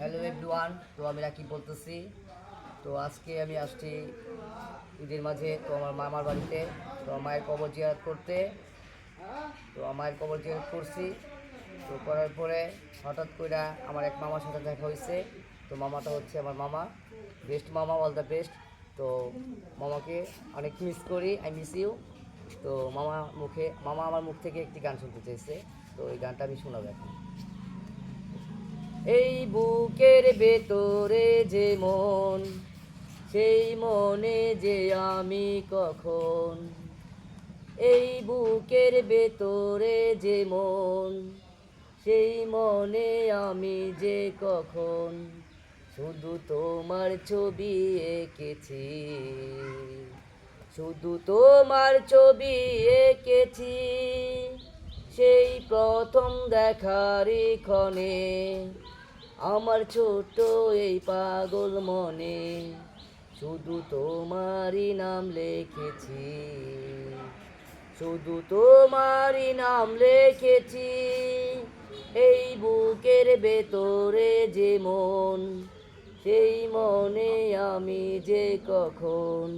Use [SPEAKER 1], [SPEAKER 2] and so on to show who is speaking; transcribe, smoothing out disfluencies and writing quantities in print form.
[SPEAKER 1] Hello everyone, তো আমি রাকিব বলতেছি। তো আজকে আমি আসছি ঈদের মাঝে তো আমার মামার বাড়িতে, তো মায়ের কবর জিয়ারত করতে। তো মায়ের কবর জিয়ারত করছি। তো করার পরে হঠাৎ করে আমার এক মামার সাথে দেখা হয়েছে। তো মামাটা হচ্ছে আমার মামা, বেস্ট মামা, অল দ্য বেস্ট। তো মামাকে অনেক মিস করি, আই মিস ইউ। তো মামা আমার মুখ থেকে একটি গান শুনতে চেয়েছে। তো এই গানটা আমি শোনাবো এখন। এই বুকের ভেতরে যে মন, সেই মনে যে আমি কখন। এই বুকের ভেতরে যে মন, সেই মনে আমি যে কখন শুধু তোমার ছবি এঁকেছি, শুধু তোমার ছবি এঁকেছি। সেই প্রথম দেখারই ক্ষণে আমার ছোট এই পাগল মনে শুধু তোমারই নাম লিখেছি, শুধু তোমারই নাম লিখেছি। এই বুকের ভেতরে যে মন, সেই মনে আমি যে কখন